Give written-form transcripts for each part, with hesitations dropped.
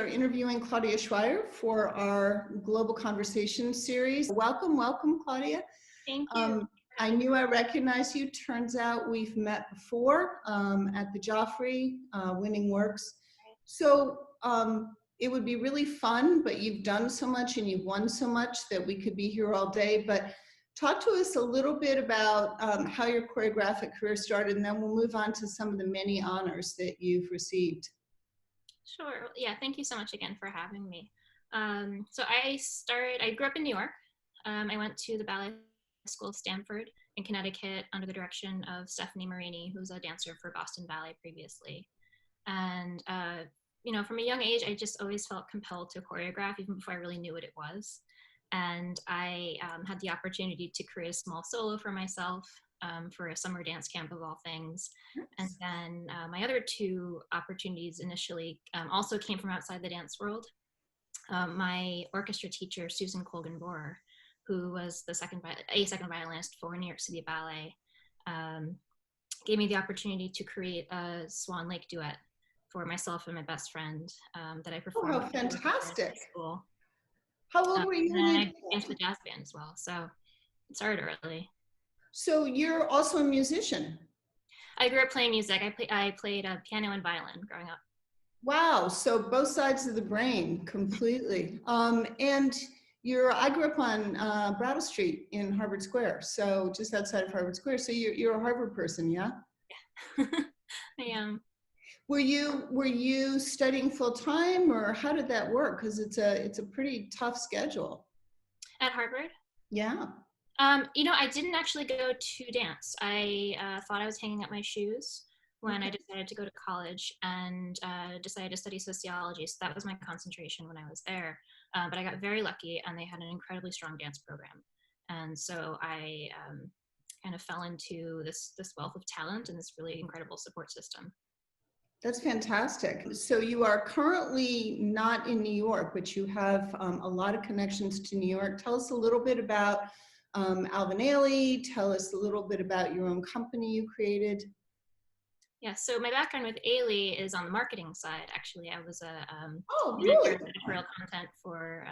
interviewing Claudia Schreier for our Global Conversation series. Welcome, welcome, Claudia. Thank you. I knew I recognized you. Turns out we've met before at the Joffrey Winning Works. So it would be really fun, but you've done so much and you've won so much that we could be here all day. But talk to us a little bit about how your choreographic career started, and then we'll move on to some of the many honors that you've received. Sure. Yeah, thank you so much again for having me. So I grew up in New York. I went to the ballet school of Stanford in Connecticut under the direction of Stephanie Marini, who's a dancer for Boston Ballet previously. And, you know, from a young age, I just always felt compelled to choreograph, even before I really knew what it was. And I had the opportunity to create a small solo for myself for a summer dance camp of all things. And then my other two opportunities initially also came from outside the dance world. My orchestra teacher, Susan Colgan-Borer, who was a second violinist for New York City Ballet, gave me the opportunity to create a Swan Lake duet for myself and my best friend that I performed. Oh, how fantastic. School. How old were you? And then I danced with the jazz band as well, so it started early. So you're also a musician? I grew up playing music. I played piano and violin growing up. Wow, so both sides of the brain completely. And I grew up on Brattle Street in Harvard Square, so just outside of Harvard Square. So you're a Harvard person, yeah? Yeah, I am. Were you studying full time, or how did that work? Because it's a pretty tough schedule. At Harvard? Yeah. You know, I didn't actually go to dance. I thought I was hanging up my shoes when I decided to go to college, and decided to study sociology. So that was my concentration when I was there. But I got very lucky, and they had an incredibly strong dance program. And so I kind of fell into this wealth of talent and this really incredible support system. That's fantastic. So you are currently not in New York, but you have a lot of connections to New York. Tell us a little bit about Alvin Ailey. Tell us a little bit about your own company you created. Yeah, so my background with Ailey is on the marketing side. Actually, I was a really? editorial content for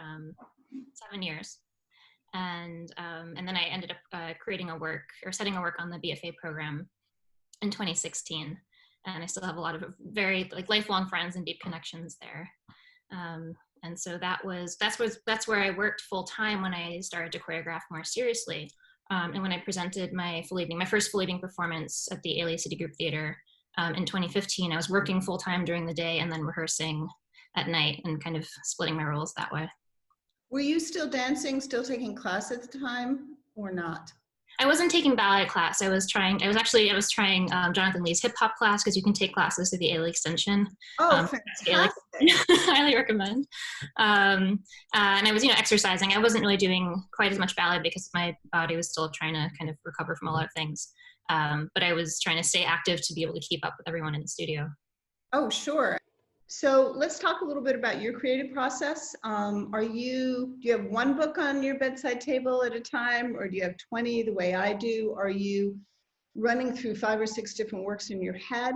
7 years, and then I ended up setting a work on the BFA program in 2016. And I still have a lot of very lifelong friends and deep connections there. And so that's where I worked full time when I started to choreograph more seriously. And when I presented my first full evening performance at the LA City Group Theater in 2015, I was working full time during the day and then rehearsing at night, and kind of splitting my roles that way. Were you still dancing, still taking class at the time, or not? I wasn't taking ballet class. I was trying Jonathan Lee's hip hop class, because you can take classes through the Ailey extension. Oh, fantastic. Highly recommend. And I was, exercising. I wasn't really doing quite as much ballet because my body was still trying to kind of recover from a lot of things. But I was trying to stay active to be able to keep up with everyone in the studio. Oh, sure. So let's talk a little bit about your creative process. Do you have one book on your bedside table at a time, or do you have 20 the way I do? Are you running through 5 or 6 different works in your head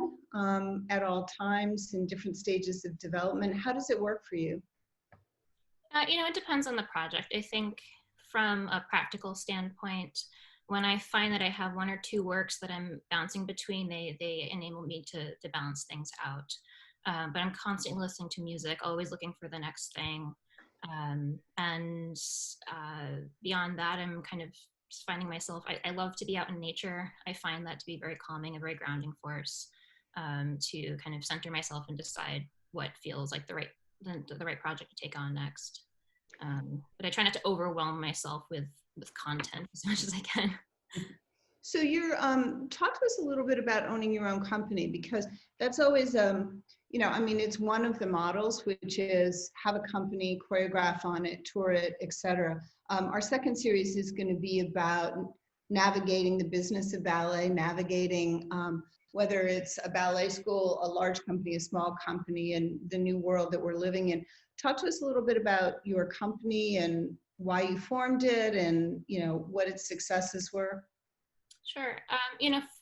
at all times in different stages of development? How does it work for you? It depends on the project. I think from a practical standpoint, when I find that I have 1 or 2 works that I'm bouncing between, they enable me to balance things out. But I'm constantly listening to music, always looking for the next thing. And beyond that, I'm kind of just finding myself, I love to be out in nature. I find that to be very calming, a very grounding force, to kind of center myself and decide what feels like the right project to take on next. But I try not to overwhelm myself with content as much as I can. So you're, talk to us a little bit about owning your own company, because that's always, it's one of the models, which is have a company, choreograph on it, tour it, etc. Our second series is going to be about navigating the business of ballet, navigating whether it's a ballet school, a large company, a small company, and the new world that we're living in. Talk to us a little bit about your company and why you formed it, and what its successes were. Sure.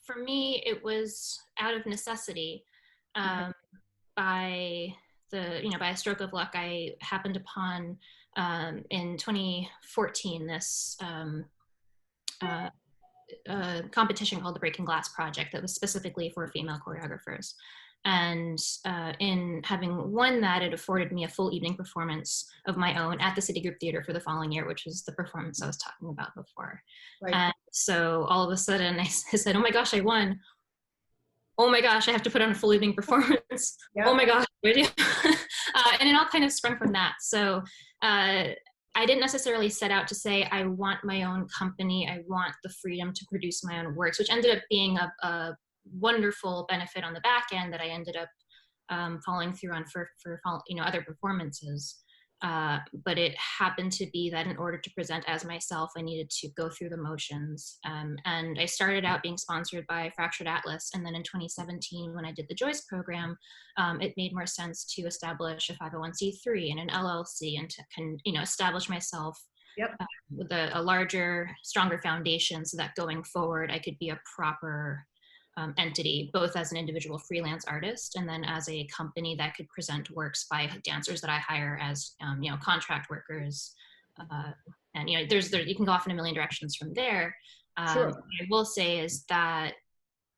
For me, it was out of necessity. By by a stroke of luck, I happened upon in 2014 this competition called the Breaking Glass Project that was specifically for female choreographers. And in having won that, it afforded me a full evening performance of my own at the Citigroup Theater for the following year, which was the performance I was talking about before. Right. And so all of a sudden I said, oh my gosh, I won. Oh my gosh, I have to put on a full evening performance. Yep. Oh my gosh, what do I do? And it all kind of sprung from that. So I didn't necessarily set out to say, I want my own company. I want the freedom to produce my own works, which ended up being a wonderful benefit on the back end that I ended up following through on for other performances. But it happened to be that in order to present as myself, I needed to go through the motions. And I started out being sponsored by Fractured Atlas. And then in 2017, when I did the Joyce program, it made more sense to establish a 501c3 and an LLC and to establish myself with a larger, stronger foundation so that going forward, I could be a proper entity, both as an individual freelance artist and then as a company that could present works by dancers that I hire as contract workers. And you can go off in a million directions from there. Sure. What I will say is that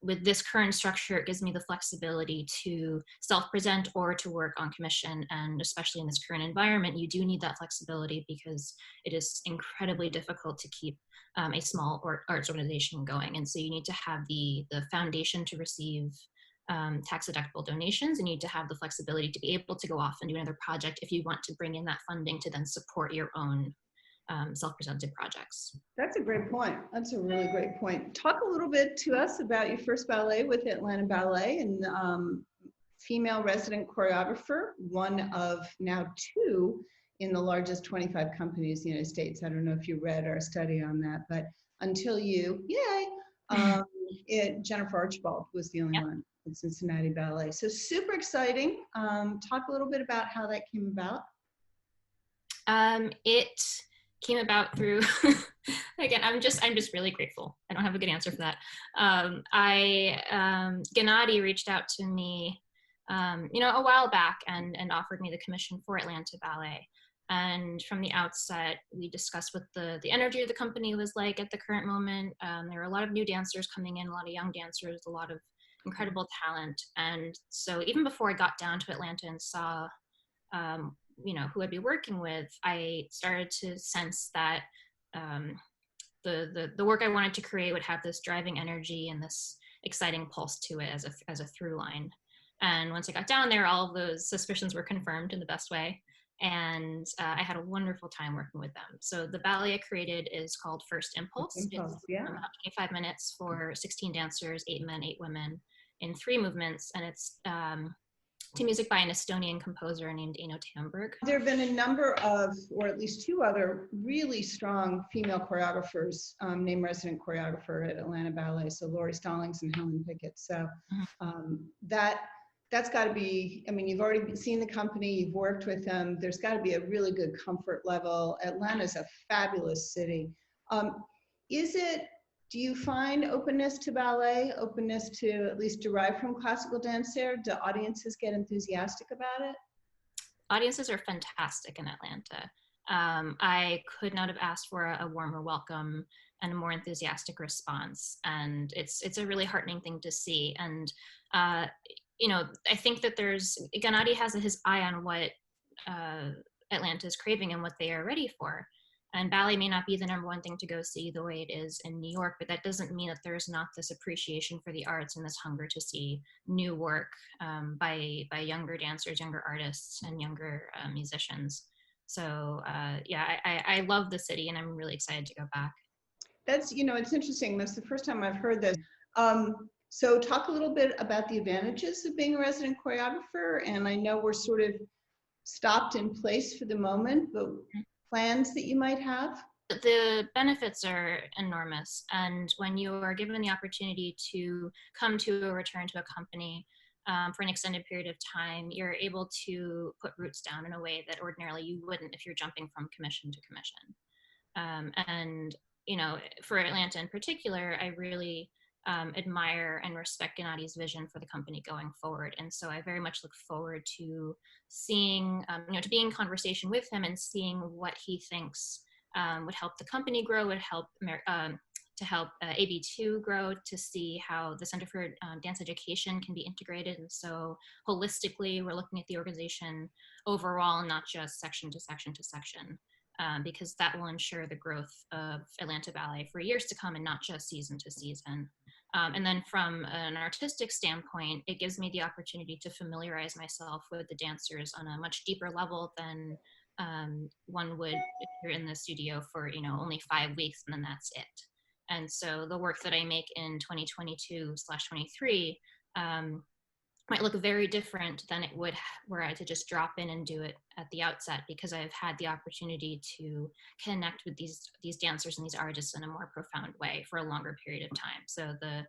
with this current structure, it gives me the flexibility to self-present or to work on commission. And especially in this current environment, you do need that flexibility because it is incredibly difficult to keep a small arts organization going. And so you need to have the foundation to receive tax-deductible donations, and you need to have the flexibility to be able to go off and do another project if you want to bring in that funding to then support your own self-presented projects. That's a great point. That's a really great point. Talk a little bit to us about your first ballet with Atlanta Ballet and female resident choreographer, one of now 2 in the largest 25 companies in the United States. I don't know if you read our study on that, but until you, Jennifer Archibald was the only one in Cincinnati Ballet. So super exciting. Talk a little bit about how that came about. It came about through again, I'm just really grateful. I don't have a good answer for that. Gennady reached out to me a while back and offered me the commission for Atlanta Ballet. And from the outset, we discussed what the energy of the company was like at the current moment. There were a lot of new dancers coming in, a lot of young dancers, a lot of incredible talent. And so even before I got down to Atlanta and saw who I'd be working with, I started to sense that the work I wanted to create would have this driving energy and this exciting pulse to it as a through line. And once I got down there, all of those suspicions were confirmed in the best way. And I had a wonderful time working with them. So the ballet I created is called First Impulse. It's about 25 minutes for 16 dancers, 8 men, 8 women in 3 movements. And it's to music by an Estonian composer named Eino Tamberg. There have been a number of, or at least 2 other really strong female choreographers named resident choreographer at Atlanta Ballet. So Lori Stallings and Helen Pickett. So that's got to be, I mean, you've already seen the company, you've worked with them. There's got to be a really good comfort level. Atlanta's a fabulous city. Do you find openness to ballet, openness to at least derived from classical dance there? Do audiences get enthusiastic about it? Audiences are fantastic in Atlanta. I could not have asked for a warmer welcome and a more enthusiastic response. And it's a really heartening thing to see. And, I think that Gennady has his eye on what Atlanta is craving and what they are ready for. And ballet may not be the #1 thing to go see the way it is in New York, but that doesn't mean that there's not this appreciation for the arts and this hunger to see new work by younger dancers, younger artists, and younger musicians. So I love the city, and I'm really excited to go back. That's, it's interesting. That's the first time I've heard this. So talk a little bit about the advantages of being a resident choreographer. And I know we're sort of stopped in place for the moment, but plans that you might have? The benefits are enormous. And when you are given the opportunity to come to a return to a company for an extended period of time, you're able to put roots down in a way that ordinarily you wouldn't if you're jumping from commission to commission. And, for Atlanta in particular, I really admire and respect Gennadi's vision for the company going forward. And so I very much look forward to seeing, to being in conversation with him and seeing what he thinks would help the company grow, would help to help AB2 grow, to see how the Center for Dance Education can be integrated. And so holistically, we're looking at the organization overall, not just section to section to section, because that will ensure the growth of Atlanta Ballet for years to come and not just season to season. And then from an artistic standpoint, it gives me the opportunity to familiarize myself with the dancers on a much deeper level than one would if you're in the studio for only 5 weeks and then that's it. And so the work that I make in 2022/23 might look very different than it would were I to just drop in and do it at the outset, because I've had the opportunity to connect with these dancers and these artists in a more profound way for a longer period of time. So the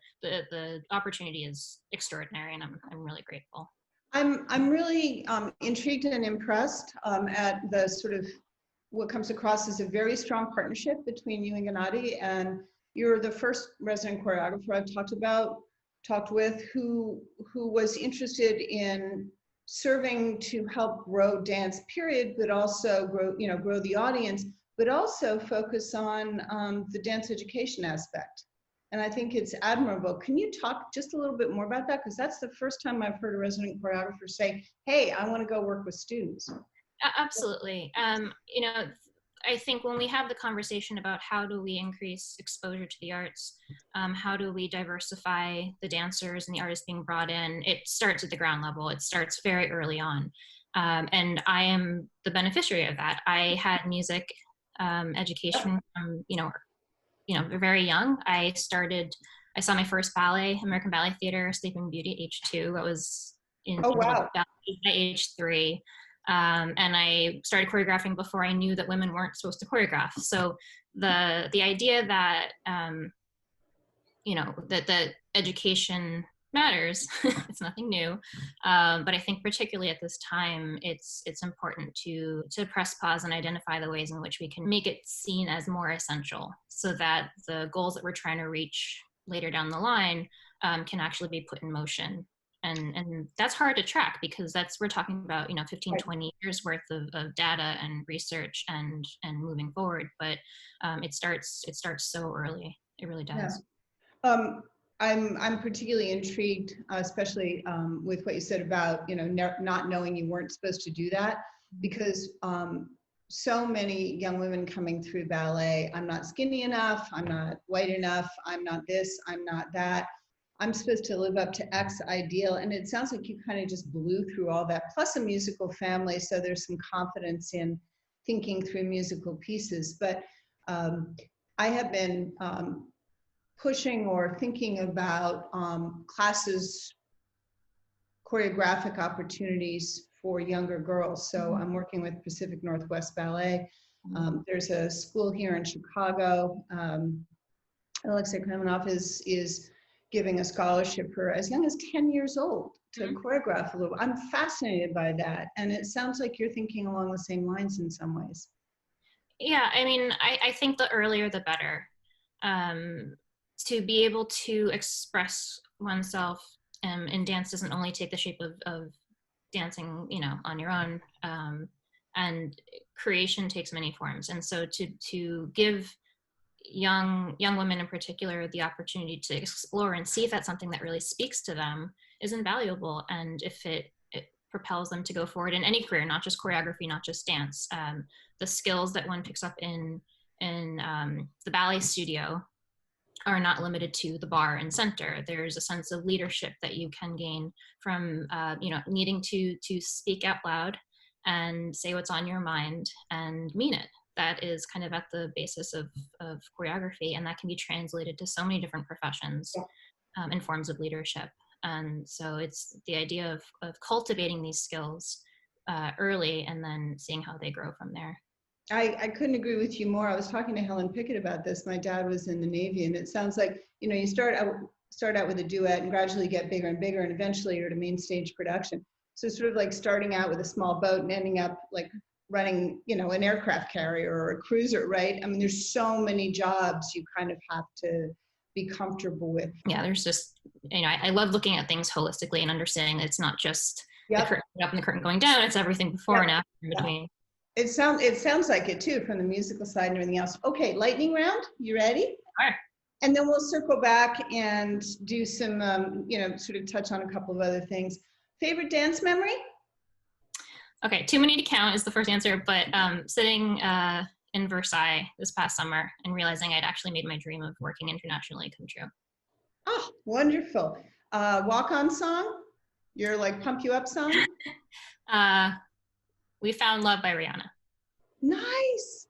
opportunity is extraordinary, and I'm really grateful. I'm really intrigued and impressed at the sort of what comes across as a very strong partnership between you and Gennadi, and you're the first resident choreographer I've talked with who was interested in serving to help grow dance period, but also grow the audience, but also focus on the dance education aspect. And I think it's admirable. Can you talk just a little bit more about that? Because that's the first time I've heard a resident choreographer say, hey, I want to go work with students. Absolutely. I think when we have the conversation about how do we increase exposure to the arts, how do we diversify the dancers and the artists being brought in, it starts at the ground level. It starts very early on. And I am the beneficiary of that. I had music education from, very young. I saw my first ballet, American Ballet Theater, Sleeping Beauty at age 2. That was by age 3. And I started choreographing before I knew that women weren't supposed to choreograph. So the idea that that the education matters, it's nothing new, but I think particularly at this time, it's important to press pause and identify the ways in which we can make it seen as more essential, so that the goals that we're trying to reach later down the line can actually be put in motion. And that's hard to track, because we're talking about 15, 20 years worth of data and research and moving forward, but it starts so early. It really does. Yeah. I'm particularly intrigued, especially with what you said about not knowing you weren't supposed to do that, because so many young women coming through ballet, I'm not skinny enough, I'm not white enough, I'm not this, I'm not that. I'm supposed to live up to X ideal. And it sounds like you kind of just blew through all that, plus a musical family. So there's some confidence in thinking through musical pieces. But I have been pushing or thinking about classes, choreographic opportunities for younger girls. So I'm working with Pacific Northwest Ballet. There's a school here in Chicago. Alexei Kremenov is giving a scholarship for as young as 10 years old to choreograph a little. I'm fascinated by that. And it sounds like you're thinking along the same lines in some ways. Yeah, I mean, I think the earlier the better. To be able to express oneself in dance doesn't only take the shape of dancing, on your own. And creation takes many forms. And so to give young women in particular the opportunity to explore and see if that's something that really speaks to them is invaluable. And if it propels them to go forward in any career, not just choreography, not just dance, the skills that one picks up in the ballet studio are not limited to the bar and center. There's a sense of leadership that you can gain from needing to speak out loud and say what's on your mind and mean it. That is kind of at the basis of choreography, and that can be translated to so many different professions and forms of leadership. And so it's the idea of cultivating these skills early and then seeing how they grow from there. I couldn't agree with you more. I was talking to Helen Pickett about this. My dad was in the Navy, and it sounds like, you start out with a duet and gradually get bigger and bigger, and eventually you're at a main stage production. So sort of like starting out with a small boat and ending up like running, an aircraft carrier or a cruiser, right? I mean, there's so many jobs you kind of have to be comfortable with. Yeah, there's just, I love looking at things holistically and understanding that it's not just the curtain up and the curtain going down, it's everything before and after in between. It sounds like it too, from the musical side and everything else. Okay, lightning round, you ready? All right. And then we'll circle back and do some, sort of touch on a couple of other things. Favorite dance memory? Okay, too many to count is the first answer, but sitting in Versailles this past summer and realizing I'd actually made my dream of working internationally come true. Oh, wonderful. Walk-on song? Your like pump you up song? We Found Love by Rihanna. Nice.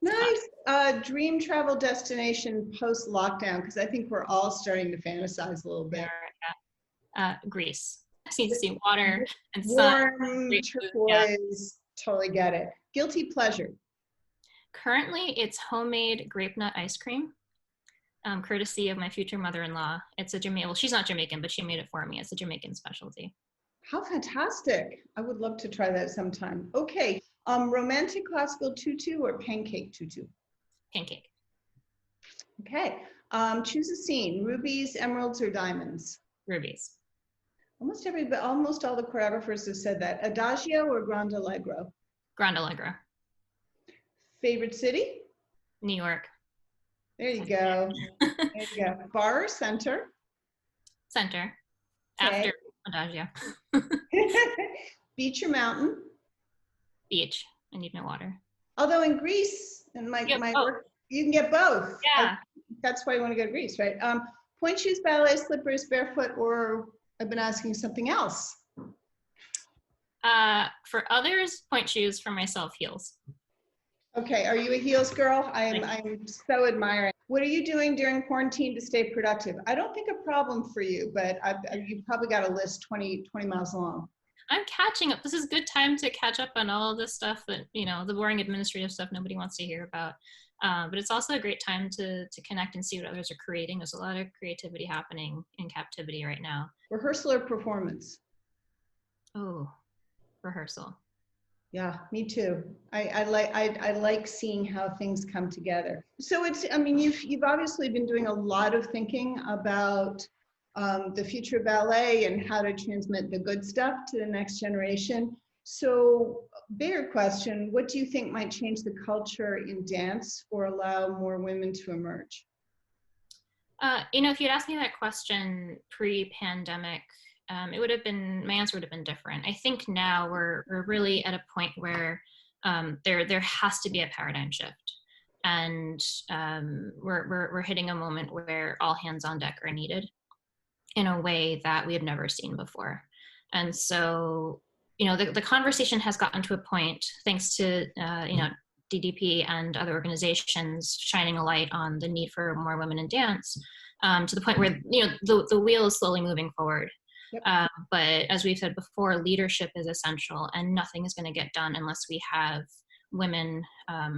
Nice. Dream travel destination post-lockdown, because I think we're all starting to fantasize a little bit. Greece. I just need to see water and sun. Warm, turquoise, totally get it. Guilty pleasure. Currently, it's homemade grape nut ice cream, courtesy of my future mother-in-law. It's a Jamaican, well, she's not Jamaican, but she made it for me. It's a Jamaican specialty. How fantastic. I would love to try that sometime. Okay, romantic classical tutu or pancake tutu? Pancake. Okay, choose a scene, rubies, emeralds, or diamonds? Rubies. Almost all the choreographers have said that. Adagio or Grande Allegro? Grande Allegro. Favorite city? New York. There you go. There you go. Bar or center? Center. Okay. After Adagio. Beach or mountain? Beach. I need no water. Although in Greece, in my work, you can get both. Yeah. That's why you want to go to Greece, right? Point shoes, ballet slippers, barefoot, or I've been asking something else. For others, point shoes. For myself, heels. Okay, are you a heels girl? I'm so admiring. What are you doing during quarantine to stay productive? I don't think a problem for you, but you've probably got a list 20 miles long. I'm catching up. This is a good time to catch up on all this stuff that, the boring administrative stuff nobody wants to hear about. But it's also a great time to connect and see what others are creating. There's a lot of creativity happening in captivity right now. Rehearsal or performance? Oh, rehearsal. Yeah, me too. I like seeing how things come together. So you've obviously been doing a lot of thinking about the future of ballet and how to transmit the good stuff to the next generation. So, bigger question, what do you think might change the culture in dance or allow more women to emerge? If you'd asked me that question pre-pandemic, my answer would have been different. I think now we're really at a point where there has to be a paradigm shift, and we're hitting a moment where all hands on deck are needed in a way that we have never seen before. And so, the conversation has gotten to a point, thanks to DDP and other organizations shining a light on the need for more women in dance, to the point where the wheel is slowly moving forward. Yep. But as we've said before, leadership is essential, and nothing is going to get done unless we have women,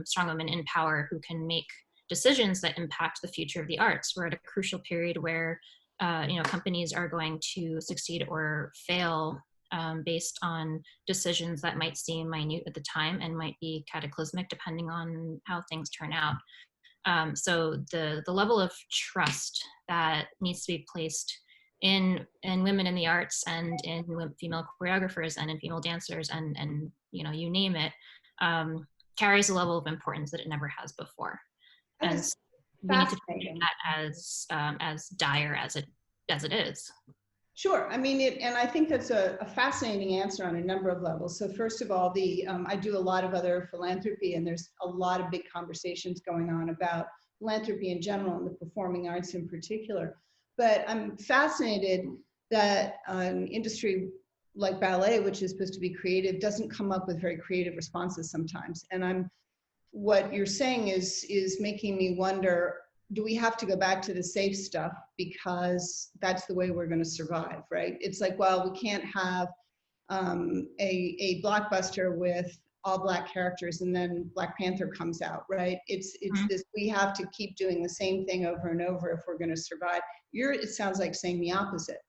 strong women in power who can make decisions that impact the future of the arts. We're at a crucial period where companies are going to succeed or fail based on decisions that might seem minute at the time and might be cataclysmic depending on how things turn out. So the level of trust that needs to be placed in women in the arts and in female choreographers and in female dancers and you name it, carries a level of importance that it never has before. And we need to treat that as dire as it is. Sure. And I think that's a fascinating answer on a number of levels. So first of all, I do a lot of other philanthropy, and there's a lot of big conversations going on about philanthropy in general and the performing arts in particular. But I'm fascinated that an industry like ballet, which is supposed to be creative, doesn't come up with very creative responses sometimes. And what you're saying is making me wonder, do we have to go back to the safe stuff because that's the way we're going to survive, right? It's like, well, we can't have a blockbuster with all Black characters and then Black Panther comes out, right? It's this, we have to keep doing the same thing over and over if we're going to survive. It sounds like saying the opposite.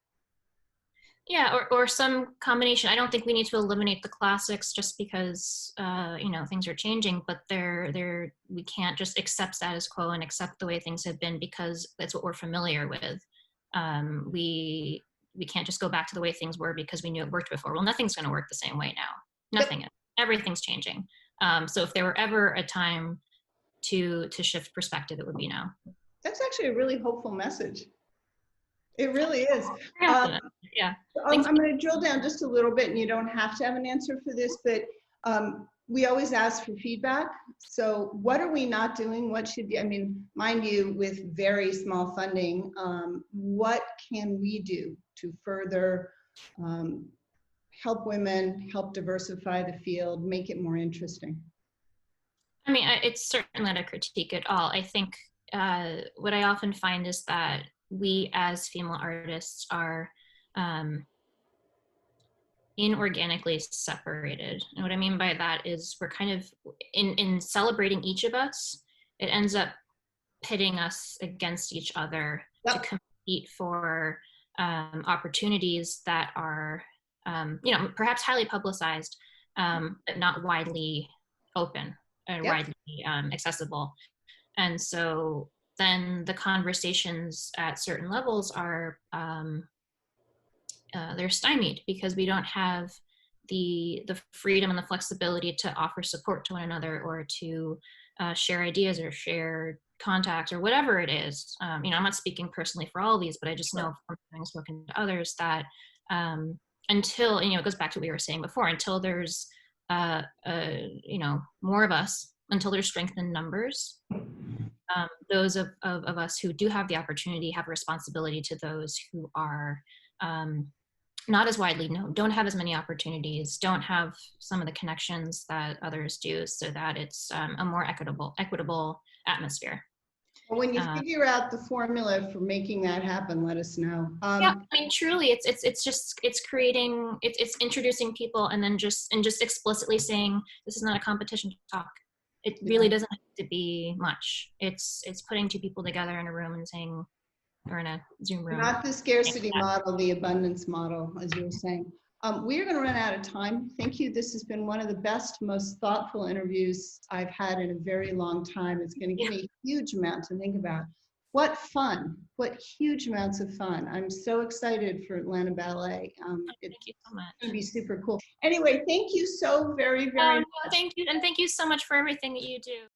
Yeah, or some combination. I don't think we need to eliminate the classics just because you know, things are changing, but we can't just accept status quo and accept the way things have been because that's what we're familiar with. We can't just go back to the way things were because we knew it worked before. Well, nothing's going to work the same way now. Yep. Nothing. Everything's changing. So if there were ever a time to shift perspective, it would be now. That's actually a really hopeful message. It really is. Yeah. I'm going to drill down just a little bit, and you don't have to have an answer for this, but we always ask for feedback. So what are we not doing? What should be, I mean, mind you, with very small funding, what can we do to further help women, help diversify the field, make it more interesting? I mean, it's certainly not a critique at all. I think what I often find is that we as female artists are inorganically separated. And what I mean by that is we're kind of, in celebrating each of us, it ends up pitting us against each other to compete for opportunities that are, you know, perhaps highly publicized, but not widely open and widely accessible. And so then the conversations at certain levels are, they're stymied because we don't have the freedom and the flexibility to offer support to one another or to share ideas or share contacts or whatever it is. You know, I'm not speaking personally for all of these, but I just know from having spoken to others that until, you know, it goes back to what we were saying before, until there's, you know, more of us, until there's strength in numbers, those of us who do have the opportunity have a responsibility to those who are not as widely known, don't have as many opportunities, don't have some of the connections that others do, so that it's a more equitable atmosphere. Well, when you figure out the formula for making that happen, let us know. Yeah, I mean, truly, it's creating, it's introducing people and then just explicitly saying this is not a competition to talk. It really doesn't have to be much. It's putting two people together in a room and saying, or in a Zoom room. Not the scarcity model, the abundance model, as you were saying. We are going to run out of time. Thank you. This has been one of the best, most thoughtful interviews I've had in a very long time. It's going to give me a huge amount to think about. What fun, what huge amounts of fun. I'm so excited for Atlanta Ballet. Thank you so much. It's going to be super cool. Anyway, thank you so very, very much. Thank you. And thank you so much for everything that you do.